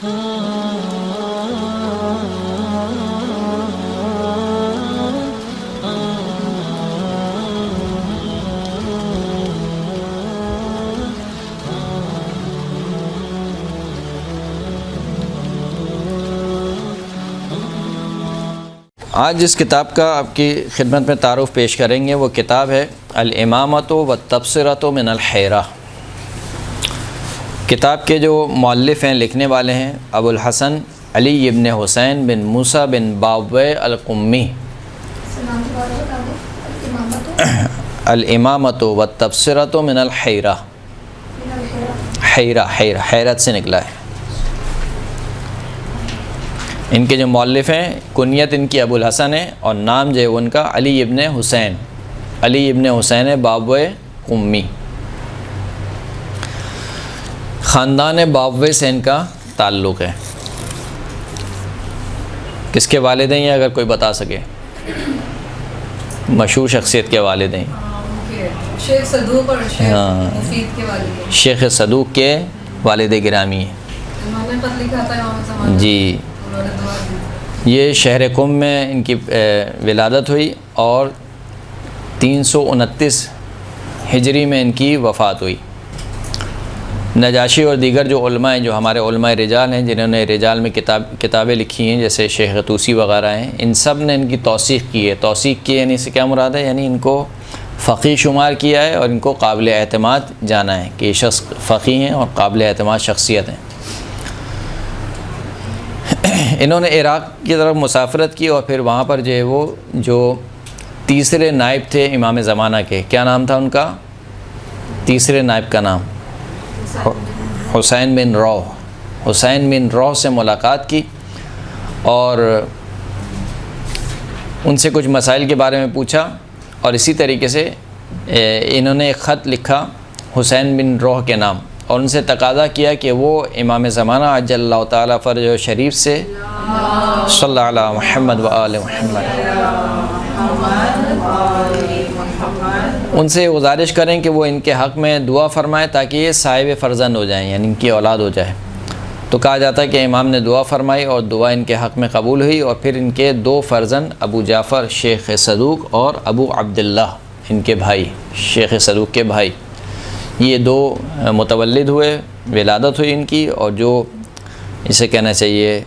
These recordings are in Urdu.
آج جس کتاب کا آپ کی خدمت میں تعارف پیش کریں گے وہ کتاب ہے الامامۃ والتبصرۃ من الحیرہ۔ کتاب کے جو مؤلف ہیں، لکھنے والے ہیں، ابو الحسن علی ابن حسین بن موسیٰ بن باویہ القمی۔ الامامۃ والتبصرۃ من الحیرہ، حیرت سے نکلا ہے۔ ان کے جو مؤلف ہیں، کنیت ان کی ابو الحسن ہے اور نام جو ہے ان کا علی ابن حسین باویہ قمی۔ خاندان باویہ سے ان کا تعلق ہے۔ کس کے والدین ہیں اگر کوئی بتا سکے؟ مشہور شخصیت کے والدین، شیخ صدوق اور شیخ مفید کے والدین، شیخ صدوق کے والد گرامی ہیں جی۔ یہ شہر قم میں ان کی ولادت ہوئی اور 329 ہجری میں ان کی وفات ہوئی۔ نجاشی اور دیگر جو علماء ہیں، جو ہمارے علماء رجال ہیں، جنہوں نے رجال میں کتابیں لکھی ہیں، جیسے شیخ طوسی وغیرہ ہیں، ان سب نے ان کی توثیق کی ہے۔ توثیق کی یعنی اس سے کیا مراد ہے؟ یعنی ان کو فقیہ شمار کیا ہے اور ان کو قابل اعتماد جانا ہے کہ یہ شخص فقیہ ہیں اور قابل اعتماد شخصیت ہیں۔ انہوں نے عراق کی طرف مسافرت کی اور پھر وہاں پر جو ہے وہ جو تیسرے نائب تھے امام زمانہ کے، کیا نام تھا ان کا؟ تیسرے نائب کا نام حسین بن روح سے ملاقات کی اور ان سے کچھ مسائل کے بارے میں پوچھا، اور اسی طریقے سے انہوں نے ایک خط لکھا حسین بن روح کے نام اور ان سے تقاضا کیا کہ وہ امام زمانہ عجل اللہ تعالیٰ فرج شریف سے صلی اللہ علیہ محمد و آل محمد، ان سے گزارش کریں کہ وہ ان کے حق میں دعا فرمائیں تاکہ یہ صاحب فرزند ہو جائیں، یعنی ان کی اولاد ہو جائے۔ تو کہا جاتا ہے کہ امام نے دعا فرمائی اور دعا ان کے حق میں قبول ہوئی، اور پھر ان کے 2 فرزند ابو جعفر شیخ صدوق اور ابو عبداللہ ان کے بھائی، شیخ صدوق کے بھائی، یہ 2 متولد ہوئے، ولادت ہوئی ان کی، اور جو اسے کہنا چاہیے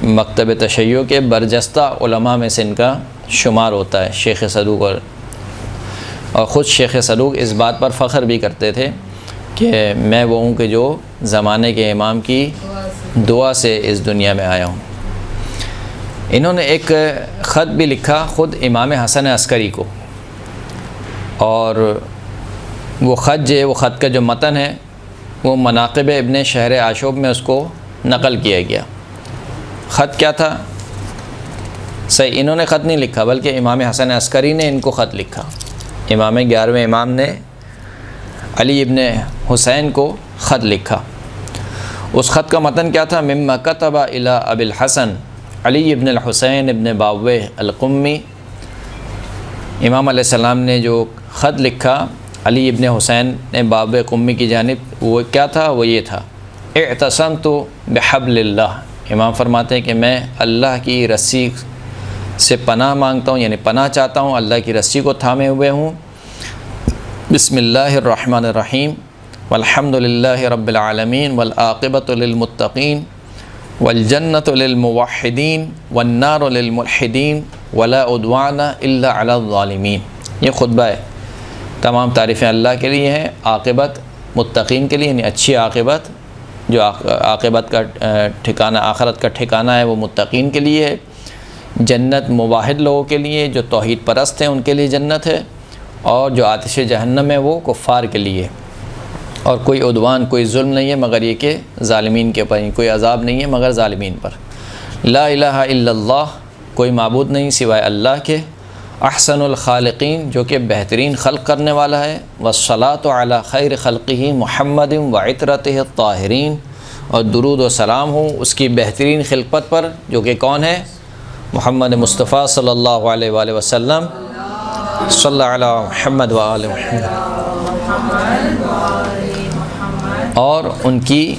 مکتب تشیع کے برجستہ علماء میں سے ان کا شمار ہوتا ہے شیخ صدوق، اور خود شیخ صدوق اس بات پر فخر بھی کرتے تھے کہ میں وہ ہوں کہ جو زمانے کے امام کی دعا سے اس دنیا میں آیا ہوں۔ انہوں نے ایک خط بھی لکھا خود امام حسن عسکری کو، اور وہ خط جو ہے، وہ خط کا جو متن ہے وہ مناقب ابن شہر عاشوب میں اس کو نقل کیا گیا۔ خط کیا تھا؟ صحیح انہوں نے خط نہیں لکھا بلکہ امام حسن عسکری نے ان کو خط لکھا۔ امام 11ویں امام نے علی ابن حسین کو خط لکھا۔ اس خط کا متن کیا تھا؟ مما کتب الی ابی الحسن علی ابن الحسین ابن باویہ القمی۔ امام علیہ السلام نے جو خط لکھا علی ابن حسین باویہ قمی کی جانب، وہ کیا تھا؟ وہ یہ تھا، اعتصمت بحبل اللہ۔ امام فرماتے ہیں کہ میں اللہ کی رسی سے پناہ مانگتا ہوں، یعنی پناہ چاہتا ہوں، اللہ کی رسی کو تھامے ہوئے ہوں۔ بسم اللہ الرحمن الرحیم، والحمد للہ رب العالمین، والعاقبۃ للمتقین، والجنۃ للموحدین، والنار للملحدین، ولا عدوان الا علی الظالمین۔ یہ خطبہ ہے، تمام تعریفیں اللہ کے لیے ہیں، عاقبت متقین کے لیے، یعنی اچھی عاقبت، جو عاقبت کا ٹھکانہ، آخرت کا ٹھکانہ ہے وہ متقین کے لیے ہے، جنت موحد لوگوں کے لیے، جو توحید پرست ہیں ان کے لیے جنت ہے، اور جو آتش جہنم ہے وہ کفار کے لیے، اور کوئی عدوان، کوئی ظلم نہیں ہے مگر یہ کہ ظالمین کے اوپر، کوئی عذاب نہیں ہے مگر ظالمین پر۔ لا الہ الا اللہ، کوئی معبود نہیں سوائے اللہ کے، احسن الخالقین، جو کہ بہترین خلق کرنے والا ہے، والصلاۃ علی خیر خلقہ محمد وعطرتہ الطاہرین، اور درود و سلام ہو اس کی بہترین خلقت پر جو کہ کون ہے؟ محمد مصطفیٰ صلی اللہ علیہ وآلہ وسلم، صلی اللہ علی محمد وآل محمد، اور ان کی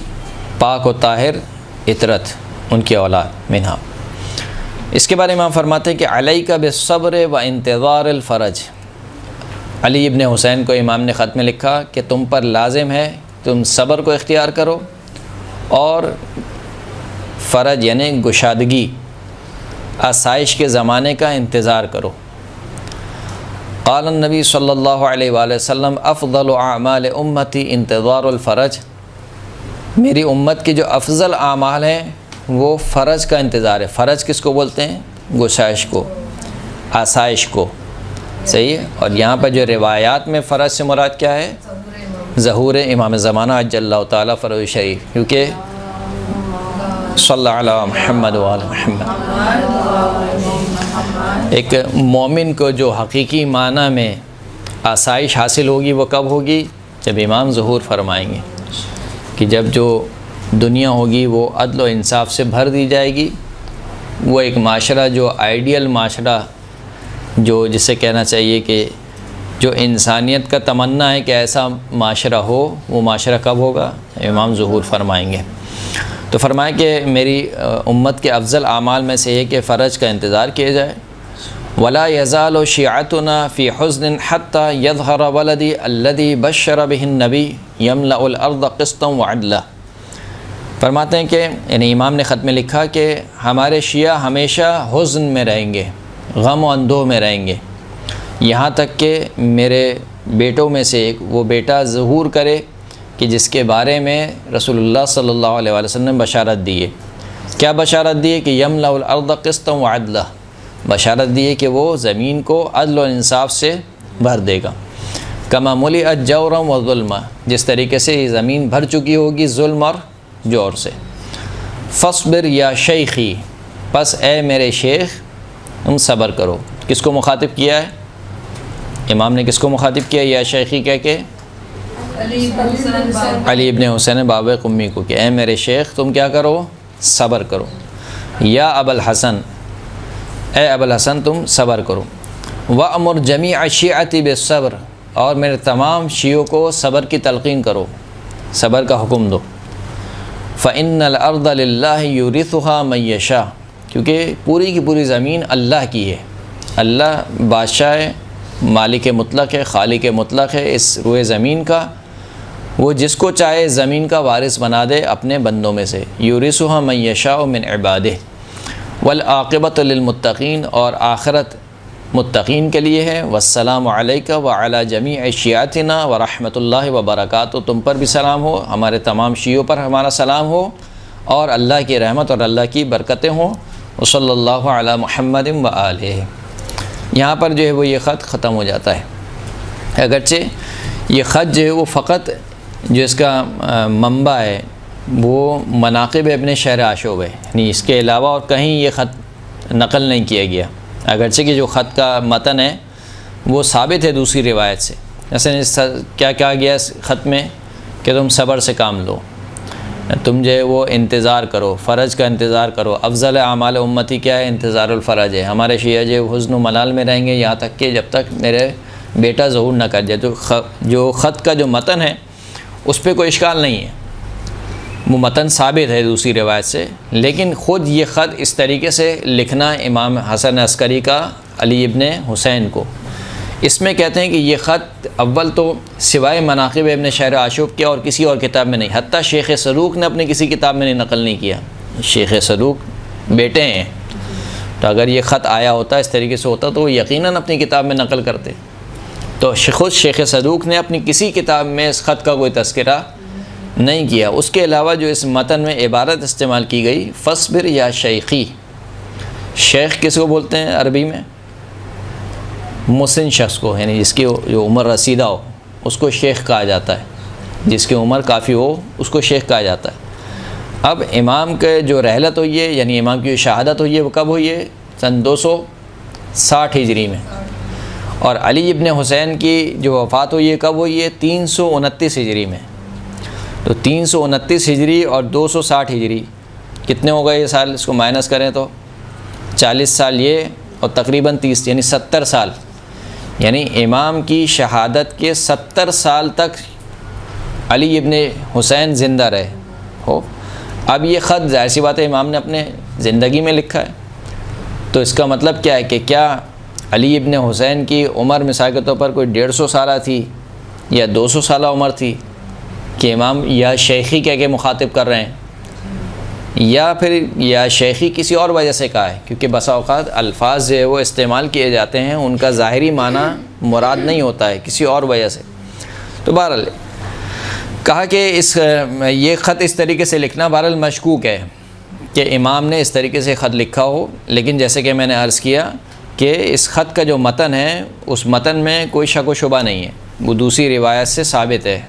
پاک و طاہر اطرت ان کی اولاد منہا۔ اس کے بارے میں ہم فرماتے ہیں کہ علیک بالصبر و انتظار الفرج۔ علی ابن حسین کو امام نے خط میں لکھا کہ تم پر لازم ہے تم صبر کو اختیار کرو اور فرج یعنی گشادگی، آسائش کے زمانے کا انتظار کرو۔ قال النبی صلی اللہ علیہ وآلہ وسلم افضل اعمال امتی انتظار الفرج۔ میری امت کے جو افضل اعمال ہیں وہ فرج کا انتظار ہے۔ فرج کس کو بولتے ہیں؟ گشائش کو، آسائش کو، صحیح ہے۔ اور یہاں پر جو روایات میں فرج سے مراد کیا ہے؟ ظہور امام زمانہ عجل اللہ تعالیٰ فرج شریف، کیونکہ صلی اللہ علیہ محمد وعلی محمد۔ ایک مومن کو جو حقیقی معنی میں آسائش حاصل ہوگی وہ کب ہوگی؟ جب امام ظہور فرمائیں گے کہ جب جو دنیا ہوگی وہ عدل و انصاف سے بھر دی جائے گی، وہ ایک معاشرہ جو آئیڈیل معاشرہ، جو جسے کہنا چاہیے کہ جو انسانیت کا تمنا ہے کہ ایسا معاشرہ ہو، وہ معاشرہ کب ہوگا؟ امام ظہور فرمائیں گے۔ تو فرمایا کہ میری امت کے افضل اعمال میں سے یہ کہ فرج کا انتظار کیا جائے۔ ولا يزال شيعتنا في حزن حتى يظهر ولدي الذي بشر به النبي يملأ الارض قسطا وعدلا۔ فرماتے ہیں کہ یعنی امام نے خط میں لکھا کہ ہمارے شیعہ ہمیشہ حزن میں رہیں گے، غم و اندوہ میں رہیں گے، یہاں تک کہ میرے بیٹوں میں سے ایک وہ بیٹا ظہور کرے کہ جس کے بارے میں رسول اللہ صلی اللہ علیہ وسلم نے بشارت دی ہے۔ کیا بشارت دی ہے؟ کہ یملأ الارض قسطا وعدلا، بشارت دی ہے کہ وہ زمین کو عدل و انصاف سے بھر دے گا۔ کما ملئت جورا و ظلما، جس طریقے سے یہ زمین بھر چکی ہوگی ظلم اور جور سے۔ فاصبر یا شیخی، پس اے میرے شیخ تم صبر کرو۔ کس کو مخاطب کیا ہے؟ امام نے کس کو مخاطب کیا یا شیخی کہہ کے؟ علی ابن حسین باب قمی کو، کہ اے میرے شیخ تم کیا کرو؟ صبر کرو۔ یا ابا الحسن، اے ابو الحسن تم صبر کرو۔ وَأْمُرْ جَمِيعَ الشِّيعَةِ بِالصَّبْرِ، اور میرے تمام شیعوں کو صبر کی تلقین کرو، صبر کا حکم دو۔ فَإِنَّ الْأَرْضَ لِلَّهِ يُورِثُهَا مَن يَشَاءُ، کیونکہ پوری کی پوری زمین اللہ کی ہے، اللہ بادشاہ ہے، مالک مطلق ہے، خالق مطلق ہے اس روئے زمین کا، وہ جس کو چاہے زمین کا وارث بنا دے اپنے بندوں میں سے۔ یورثها من یشاء من عبادہ، والعاقبۃ للمتقین، اور آخرت متقین کے لیے ہے۔ والسلام علیک وعلی جمیع شیعتنا ورحمۃ اللہ وبرکاتہ، تم پر بھی سلام ہو، ہمارے تمام شیعوں پر ہمارا سلام ہو، اور اللہ کی رحمت اور اللہ کی برکتیں ہوں۔ وصلی اللہ علی محمد وآلہ۔ یہاں پر جو ہے وہ یہ خط ختم ہو جاتا ہے۔ اگرچہ یہ خط جو ہے وہ فقط جو اس کا منبع ہے وہ مناقب ابن شہر عاشوب ہے، یعنی اس کے علاوہ اور کہیں یہ خط نقل نہیں کیا گیا، اگرچہ کہ جو خط کا متن ہے وہ ثابت ہے دوسری روایت سے۔ جیسے کیا کہا گیا اس خط میں کہ تم صبر سے کام لو، تم جو ہے وہ انتظار کرو، فرج کا انتظار کرو۔ افضل اعمال امتی کیا ہے؟ انتظار الفرج ہے۔ ہمارے شیعہ جو حزن و ملال میں رہیں گے یہاں تک کہ جب تک میرے بیٹا ظہور نہ کر جائے۔ تو جو خط کا جو متن ہے اس پہ کوئی اشکال نہیں ہے، وہ متن ثابت ہے دوسری روایت سے، لیکن خود یہ خط اس طریقے سے لکھنا امام حسن عسکری کا علی ابن حسین کو، اس میں کہتے ہیں کہ یہ خط اول تو سوائے مناقب ابن شہر عاشوب کے اور کسی اور کتاب میں نہیں، حتیٰ شیخ صدوق نے اپنی کسی کتاب میں نقل نہیں کیا۔ شیخ صدوق بیٹے ہیں، تو اگر یہ خط آیا ہوتا اس طریقے سے ہوتا تو وہ یقیناً اپنی کتاب میں نقل کرتے۔ تو خود شیخ صدوق نے اپنی کسی کتاب میں اس خط کا کوئی تذکرہ نہیں کیا۔ اس کے علاوہ جو اس متن میں عبارت استعمال کی گئی فصبر یا شیخی، شیخ کس کو بولتے ہیں عربی میں؟ مسن شخص کو، یعنی جس کی جو عمر رسیدہ ہو اس کو شیخ کہا جاتا ہے، جس کی عمر کافی ہو اس کو شیخ کہا جاتا ہے۔ اب امام کے جو رحلت ہوئی ہے، یعنی امام کی شہادت ہوئی ہے، وہ کب ہوئی ہے؟ سن 260 ہجری میں، اور علی ابن حسین کی جو وفات ہوئی ہے کب ہوئی ہے؟ 329 ہجری میں۔ تو 329 ہجری اور 260 ہجری کتنے ہو گئے یہ سال؟ اس کو مائنس کریں تو 40 سال یہ اور تقریباً 30 یعنی 70 سال، یعنی امام کی شہادت کے 70 سال تک علی ابن حسین زندہ رہے ہو۔ اب یہ خط ظاہر سی بات ہے امام نے اپنے زندگی میں لکھا ہے، تو اس کا مطلب کیا ہے کہ کیا علی ابن حسین کی عمر مثال کے طور پر کوئی 150 سالہ تھی یا 200 سالہ عمر تھی کہ امام یا شیخی کہہ کے مخاطب کر رہے ہیں، یا پھر یا شیخی کسی اور وجہ سے کہا ہے، کیونکہ بسا اوقات الفاظ جو ہے وہ استعمال کیے جاتے ہیں ان کا ظاہری معنی مراد نہیں ہوتا ہے، کسی اور وجہ سے۔ تو بہرحال کہا کہ یہ خط اس طریقے سے لکھنا بہرحال مشکوک ہے کہ امام نے اس طریقے سے خط لکھا ہو، لیکن جیسے کہ میں نے عرض کیا کہ اس خط کا جو متن ہے اس متن میں کوئی شک و شبہ نہیں ہے، وہ دوسری روایت سے ثابت ہے۔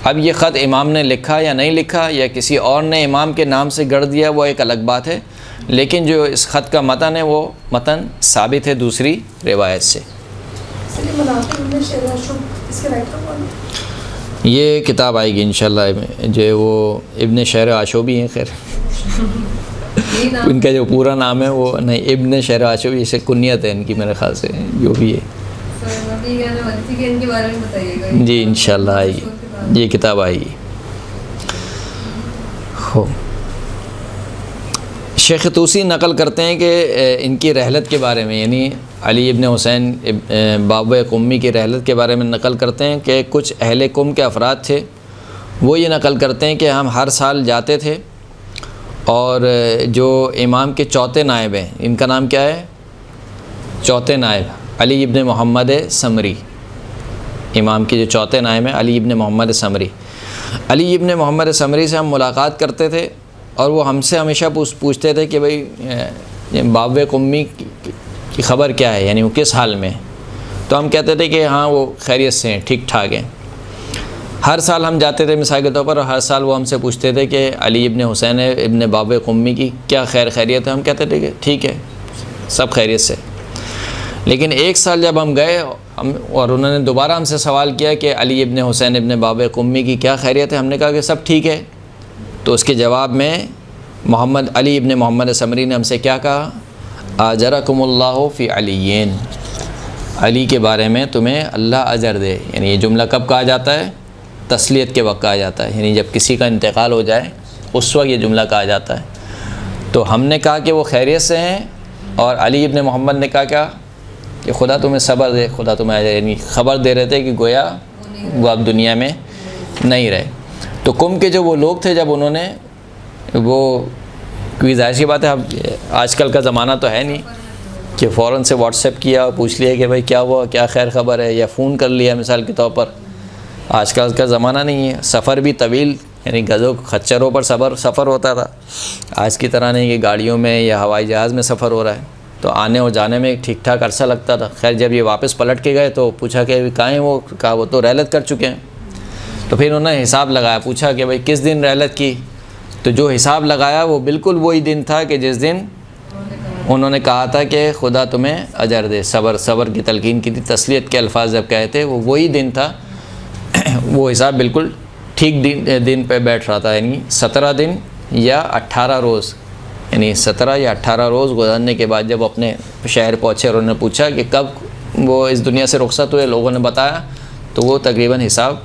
اب یہ خط امام نے لکھا یا نہیں لکھا یا کسی اور نے امام کے نام سے گڑھ دیا وہ ایک الگ بات ہے، لیکن جو اس خط کا متن ہے وہ متن ثابت ہے دوسری روایت سے۔ یہ کتاب آئے گی انشاءاللہ، جو وہ ابن شہر آشوبی ہیں، خیر ان کا جو پورا نام ہے وہ نہیں، ابن شہر آشوبی سے کنیت ہے ان کی میرے خیال سے، جو بھی ہے جی انشاءاللہ آئے گی، یہ کتاب آئے گی۔ شیخ طوسی نقل کرتے ہیں کہ ان کی رحلت کے بارے میں، یعنی علی ابن حسین باب قمی کی رحلت کے بارے میں نقل کرتے ہیں کہ کچھ اہل قم کے افراد تھے، وہ یہ نقل کرتے ہیں کہ ہم ہر سال جاتے تھے، اور جو امام کے چوتھے نائب ہیں، ان کا نام کیا ہے؟ چوتھے نائب علی ابن محمد سمری، امام کے جو چوتھے نائب ہیں علی ابن محمد سمری، علی ابن محمد سمری سے ہم ملاقات کرتے تھے، اور وہ ہم سے ہمیشہ پوچھتے تھے کہ بھئی باب قمی کی خبر کیا ہے، یعنی وہ کس حال میں، تو ہم کہتے تھے کہ ہاں وہ خیریت سے ہیں، ٹھیک ٹھاک ہیں۔ ہر سال ہم جاتے تھے مثال کے طور پر، اور ہر سال وہ ہم سے پوچھتے تھے کہ علی ابن حسین ابن باب قمی کی کیا خیریت ہے، ہم کہتے تھے کہ ٹھیک ہے، سب خیریت سے۔ لیکن ایک سال جب ہم گئے اور انہوں نے دوبارہ ہم سے سوال کیا کہ علی ابن حسین ابن باب قمی کی کیا خیریت ہے، ہم نے کہا کہ سب ٹھیک ہے، تو اس کے جواب میں علی ابن محمد سمری نے ہم سے کیا کہا؟ اجرکم اللہ فی علیین، علی کے بارے میں تمہیں اللہ اجر دے۔ یعنی یہ جملہ کب کہا جاتا ہے؟ تسلیت کے وقت کہا جاتا ہے، یعنی جب کسی کا انتقال ہو جائے اس وقت یہ جملہ کہا جاتا ہے۔ تو ہم نے کہا کہ وہ خیریت سے ہیں، اور علی ابن محمد نے کہا کیا کہ خدا تمہیں صبر دے، خدا تمہیں اجر، یعنی خبر دے رہے تھے کہ گویا وہ اب دنیا میں نہیں رہے۔ تو قم کے جو وہ لوگ تھے، جب انہوں نے وہ، کیونکہ ظاہر سی بات ہے اب آج کل کا زمانہ تو ہے نہیں کہ فوراً سے واٹس ایپ کیا اور پوچھ لیا کہ بھائی کیا ہوا، کیا خیر خبر ہے، یا فون کر لیا مثال کے طور پر، آج کل کا زمانہ نہیں ہے۔ سفر بھی طویل، یعنی گزوں خچروں پر سفر ہوتا تھا، آج کی طرح نہیں کہ گاڑیوں میں یا ہوائی جہاز میں سفر ہو رہا ہے، تو آنے اور جانے میں ٹھیک ٹھاک عرصہ لگتا تھا۔ خیر جب یہ واپس پلٹ کے گئے تو پوچھا کہ کہاں ہیں وہ، کہا وہ تو رحلت کر چکے ہیں۔ تو پھر انہوں نے حساب لگایا، پوچھا کہ بھائی کس دن رحلت کی، تو جو حساب لگایا وہ بالکل وہی دن تھا کہ جس دن انہوں نے کہا تھا کہ خدا تمہیں اجر دے، صبر کی تلقین کی تھی، تسلیت کے الفاظ جب کہے تھے وہ وہی دن تھا، وہ حساب بالکل ٹھیک دن پہ بیٹھ رہا تھا، یعنی 17 دن یا 18 روز، یعنی 17 یا 18 روز گزرنے کے بعد جب اپنے شہر پہنچے اور انہوں نے پوچھا کہ کب وہ اس دنیا سے رخصت ہوئے، لوگوں نے بتایا تو وہ تقریباً حساب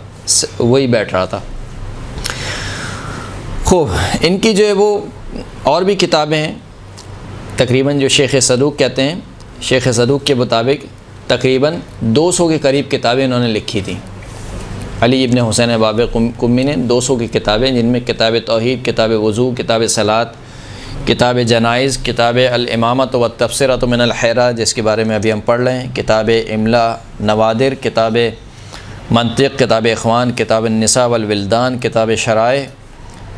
وہی بیٹھ رہا تھا۔ خوب، ان کی جو ہے وہ اور بھی کتابیں ہیں، تقریباً جو شیخ صدوق کہتے ہیں، شیخ صدوق کے مطابق تقریباً 200 کے قریب کتابیں انہوں نے لکھی تھیں۔ علی ابن حسین باب قمی نے 200 کی کتابیں، جن میں کتاب توحید، کتاب وضو، کتاب صلاۃ، کتاب جنائز، کتاب الامامۃ والتبصرۃ من الحیرہ جس کے بارے میں ابھی ہم پڑھ رہے ہیں، کتاب املا نوادر، کتاب منطق، کتاب اخوان، کتاب النساء والولدان، کتاب شرائع،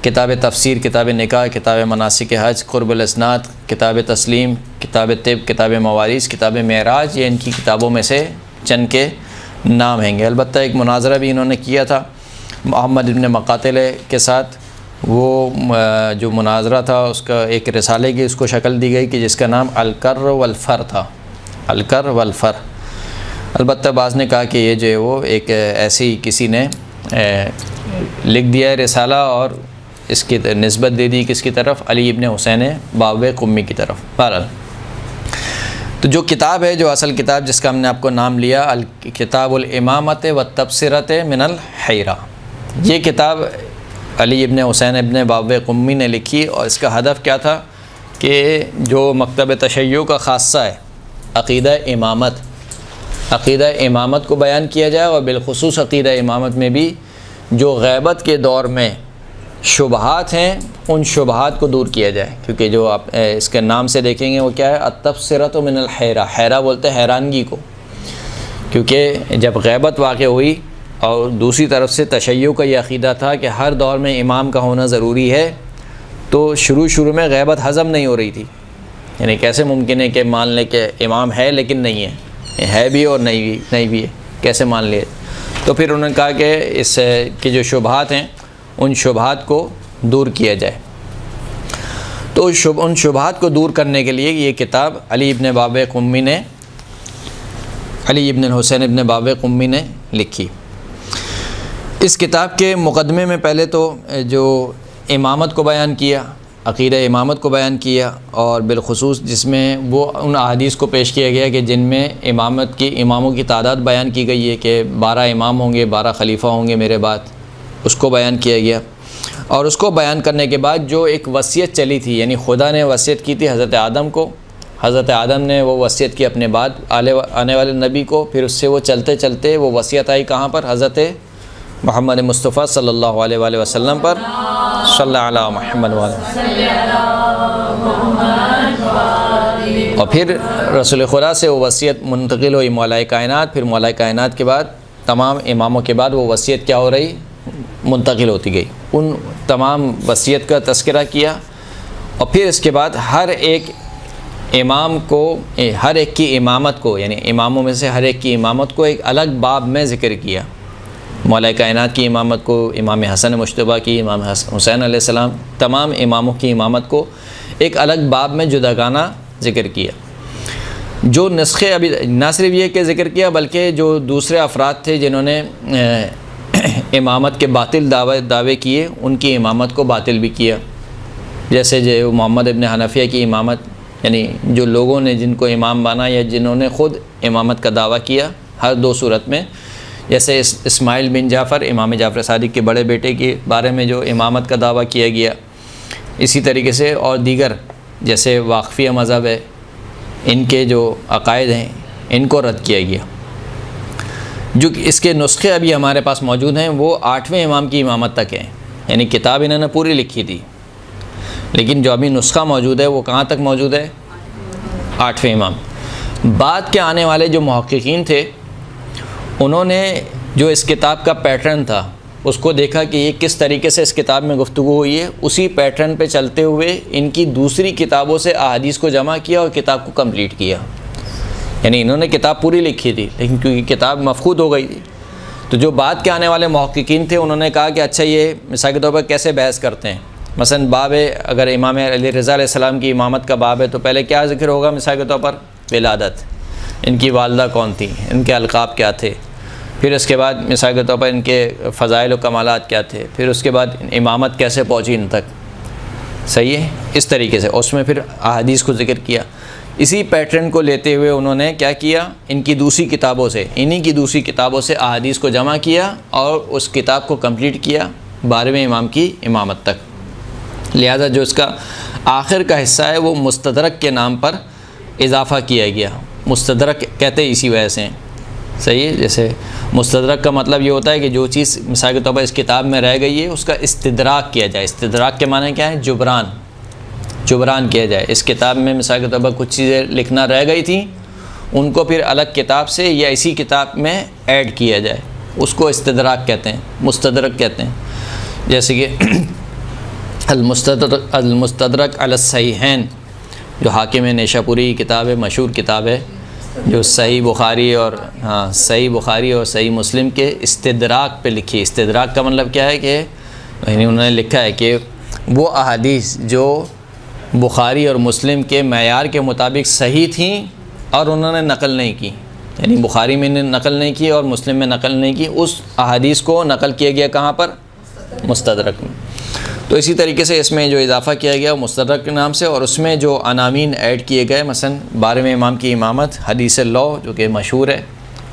کتاب تفسیر، کتاب نکاح، کتاب مناسک حج، قرب الاسناد، کتاب تسلیم، کتاب طب، کتاب موارث، کتاب معراج، یہ ان کی کتابوں میں سے چند کے نام ہیں گے۔ البتہ ایک مناظرہ بھی انہوں نے کیا تھا محمد ابن مقاتل کے ساتھ، وہ جو مناظرہ تھا اس کا ایک رسالے کی اس کو شکل دی گئی کہ جس کا نام الکر والفر تھا، الکر والفر۔ البتہ بعض نے کہا کہ یہ جو ہے وہ ایک ایسی کسی نے لکھ دیا ہے رسالہ اور اس کی نسبت دے دی کس کی طرف، علی ابن حسین باب قمی کی طرف۔ بہرحال تو جو کتاب ہے، جو اصل کتاب جس کا ہم نے آپ کو نام لیا، کتاب الامامۃ والتبصرۃ من الحیرہ، یہ کتاب علی ابن حسین ابن باب قمی نے لکھی، اور اس کا ہدف کیا تھا کہ جو مکتب تشیع کا خاصہ ہے عقیدہ امامت کو بیان کیا جائے، اور بالخصوص عقیدہ امامت میں بھی جو غیبت کے دور میں شبہات ہیں ان شبہات کو دور کیا جائے، کیونکہ جو آپ اس کے نام سے دیکھیں گے وہ کیا ہے، التبصرۃ من الحیرہ، حیرہ بولتے ہیں حیرانگی کو، کیونکہ جب غیبت واقع ہوئی اور دوسری طرف سے تشیع کا یہ عقیدہ تھا کہ ہر دور میں امام کا ہونا ضروری ہے، تو شروع میں غیبت ہضم نہیں ہو رہی تھی، یعنی کیسے ممکن ہے کہ مان لیں کہ امام ہے لیکن نہیں ہے بھی اور نہیں بھی ہے، کیسے مان لیے؟ تو پھر انہوں نے کہا کہ اس کی جو شبہات ہیں ان شبہات کو دور کیا جائے، تو ان شبہات کو دور کرنے کے لیے یہ کتاب علی ابن الحسین ابن باب قمی نے لکھی۔ اس کتاب کے مقدمے میں پہلے تو جو امامت کو بیان کیا، عقیدہ امامت کو بیان کیا، اور بالخصوص جس میں وہ ان احادیث کو پیش کیا گیا کہ جن میں اماموں کی تعداد بیان کی گئی ہے کہ 12 امام ہوں گے، 12 خلیفہ ہوں گے میرے بعد، اس کو بیان کیا گیا۔ اور اس کو بیان کرنے کے بعد جو ایک وصیت چلی تھی، یعنی خدا نے وصیت کی تھی حضرت آدم کو، حضرت آدم نے وہ وصیت کی اپنے بعد آنے والے نبی کو، پھر اس سے وہ چلتے چلتے وہ وصیت آئی کہاں پر؟ حضرت محمد مصطفیٰ صلی اللہ علیہ وآلہ وسلم پر، صلی اللہ علیہ محمد اور پھر رسول خدا سے وہ وصیت منتقل ہوئی مولا کائنات، پھر مولا کائنات کے بعد تمام اماموں کے بعد وہ وصیت کیا ہو رہی؟ منتقل ہوتی گئی۔ ان تمام وصیت کا تذکرہ کیا، اور پھر اس کے بعد ہر ایک امام کو، ہر ایک کی امامت کو، یعنی اماموں میں سے ہر ایک کی امامت کو ایک الگ باب میں ذکر کیا۔ مولا کائنات کی امامت کو، امام حسن مجتبیٰ کی، امام حسین علیہ السلام، تمام اماموں کی امامت کو ایک الگ باب میں جداگانہ ذکر کیا۔ جو نسخے ابھی نہ صرف یہ کہ ذکر کیا، بلکہ جو دوسرے افراد تھے جنہوں نے امامت کے باطل دعوے کیے، ان کی امامت کو باطل بھی کیا، جیسے جو محمد ابن حنفیہ کی امامت، یعنی جو لوگوں نے جن کو امام مانا یا جنہوں نے خود امامت کا دعویٰ کیا ہر دو صورت میں، جیسے اسماعیل بن جعفر، امام جعفر صادق کے بڑے بیٹے کے بارے میں جو امامت کا دعویٰ کیا گیا، اسی طریقے سے اور دیگر جیسے واقفیہ مذہب ہے، ان کے جو عقائد ہیں ان کو رد کیا گیا۔ جو اس کے نسخے ابھی ہمارے پاس موجود ہیں وہ 8ویں امام کی امامت تک ہیں، یعنی کتاب انہوں نے پوری لکھی تھی، لیکن جو ابھی نسخہ موجود ہے وہ کہاں تک موجود ہے؟ 8ویں امام۔ بعد کے آنے والے جو محققین تھے انہوں نے جو اس کتاب کا پیٹرن تھا اس کو دیکھا کہ یہ کس طریقے سے اس کتاب میں گفتگو ہوئی ہے، اسی پیٹرن پہ چلتے ہوئے ان کی دوسری کتابوں سے احادیث کو جمع کیا اور کتاب کو کمپلیٹ کیا۔ یعنی انہوں نے کتاب پوری لکھی تھی لیکن کیونکہ کتاب مفقود ہو گئی تھی، تو جو بعد کے آنے والے محققین تھے انہوں نے کہا کہ اچھا یہ مثال کے طور پر کیسے بحث کرتے ہیں، مثلا باب اگر امام علی رضا علیہ السلام کی امامت کا باب ہے تو پہلے کیا ذکر ہوگا؟ مثال کے طور پر ولادت، ان کی والدہ کون تھی، ان کے القاب کیا تھے، پھر اس کے بعد مثال کے طور پر ان کے فضائل و کمالات کیا تھے، پھر اس کے بعد امامت کیسے پہنچی ان تک، صحیح ہے، اس طریقے سے اس میں پھر احادیث کو ذکر کیا۔ اسی پیٹرن کو لیتے ہوئے انہوں نے کیا کیا، ان کی دوسری کتابوں سے، انہی کی دوسری کتابوں سے احادیث کو جمع کیا اور اس کتاب کو کمپلیٹ کیا 12ویں امام کی امامت تک۔ لہذا جو اس کا آخر کا حصہ ہے وہ مستدرک کے نام پر اضافہ کیا گیا، مستدرک کہتے ہیں اسی وجہ سے، صحیح ہے، جیسے مستدرک کا مطلب یہ ہوتا ہے کہ جو چیز مثال کے طور پر اس کتاب میں رہ گئی ہے اس کا استدراک کیا جائے۔ استدراک کے معنی کیا ہے؟ جبران کیا جائے۔ اس کتاب میں مثال کے طور پر کچھ چیزیں لکھنا رہ گئی تھیں، ان کو پھر الگ کتاب سے یا اسی کتاب میں ایڈ کیا جائے، اس کو استدراک کہتے ہیں، مستدرک کہتے ہیں۔ جیسے کہ المستدرک علی الصحیحین جو حاکم نیشاپوری کی کتاب ہے، مشہور کتاب ہے، جو صحیح بخاری اور صحیح مسلم کے استدراک پہ لکھی۔ استدراک کا مطلب کیا ہے کہ یعنی انہوں نے لکھا ہے کہ وہ احادیث جو بخاری اور مسلم کے معیار کے مطابق صحیح تھیں اور انہوں نے نقل نہیں کی، یعنی بخاری میں نے نقل نہیں کی اور مسلم میں نقل نہیں کی، اس احادیث کو نقل کیا گیا کہاں پر؟ مستدرک میں۔ تو اسی طریقے سے اس میں جو اضافہ کیا گیا مستدرک کے نام سے، اور اس میں جو عناوین ایڈ کیے گئے، مثلا 12ویں امام کی امامت، حدیث لو جو کہ مشہور ہے،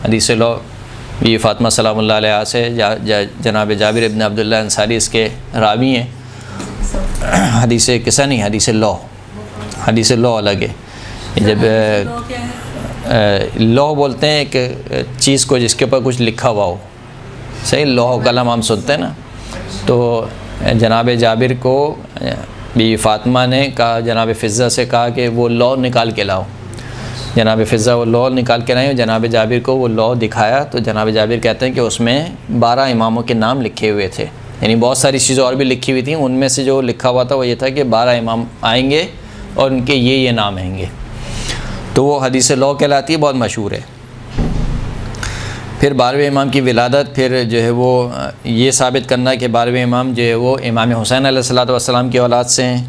حدیث لو بی فاطمہ سلام اللہ علیہ سے جناب جابر ابن عبداللہ انصاری اس کے راوی ہیں. حدیث قصہ نہیں، حدیث لو. حدیث لو الگ ہے. جب لوح بولتے ہیں ایک چیز کو جس کے اوپر کچھ لکھا ہوا ہو. صحیح، لوح و قلم ہم سنتے ہیں نا. تو جناب جابر کو بی فاطمہ نے کہا، جناب فضہ سے کہا کہ وہ لوح نکال کے لاؤ. جناب فضہ وہ لوح نکال کے لائیں. جناب جابر کو وہ لوح دکھایا تو جناب جابر کہتے ہیں کہ اس میں 12 اماموں کے نام لکھے ہوئے تھے. یعنی بہت ساری چیزیں اور بھی لکھی ہوئی تھیں، ان میں سے جو لکھا ہوا تھا وہ یہ تھا کہ 12 امام آئیں گے اور ان کے یہ نام آئیں گے. تو وہ حدیث لو کہلاتی ہے، بہت مشہور ہے. پھر 12ویں امام کی ولادت، پھر جو ہے وہ یہ ثابت کرنا کہ 12ویں امام جو ہے وہ امام حسین علیہ الصلوۃ والسلام کی اولاد سے ہیں.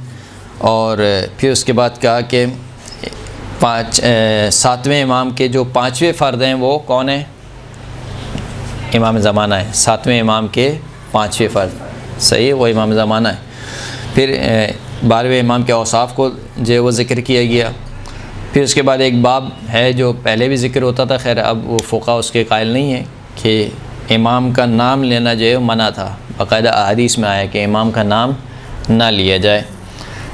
اور پھر اس کے بعد کہا کہ 7ویں امام کے جو 5ویں فرد ہیں وہ کون ہیں؟ امام زمانہ ہے. 7ویں امام کے 5ویں فرد، صحیح، وہ امام زمانہ ہے. پھر 12ویں امام کے اوصاف کو جو ہے وہ ذکر کیا گیا. پھر اس کے بعد ایک باب ہے جو پہلے بھی ذکر ہوتا تھا، خیر اب وہ فقہاء اس کے قائل نہیں ہیں، کہ امام کا نام لینا جو ہے منع تھا. باقاعدہ احادیث میں آیا کہ امام کا نام نہ لیا جائے.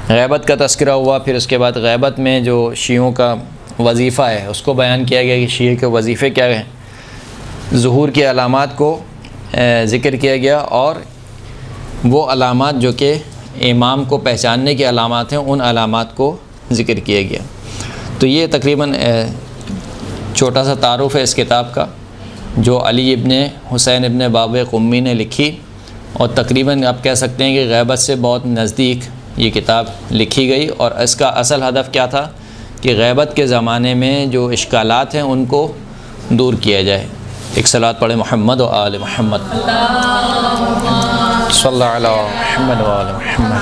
غیبت کا تذکرہ ہوا. پھر اس کے بعد غیبت میں جو شیعوں کا وظیفہ ہے اس کو بیان کیا گیا کہ شیعہ کے وظیفے کیا ہیں. ظہور کی علامات کو ذکر کیا گیا، اور وہ علامات جو کہ امام کو پہچاننے کی علامات ہیں ان علامات کو ذکر کیا گیا. تو یہ تقریباً چھوٹا سا تعارف ہے اس کتاب کا، جو علی ابن حسین ابن باب قمی نے لکھی. اور تقریباً آپ کہہ سکتے ہیں کہ غیبت سے بہت نزدیک یہ کتاب لکھی گئی. اور اس کا اصل ہدف کیا تھا کہ غیبت کے زمانے میں جو اشکالات ہیں ان کو دور کیا جائے. ایک صلوات پڑھے محمد و آل محمد، صلی اللہ علیہ محمد و آل محمد.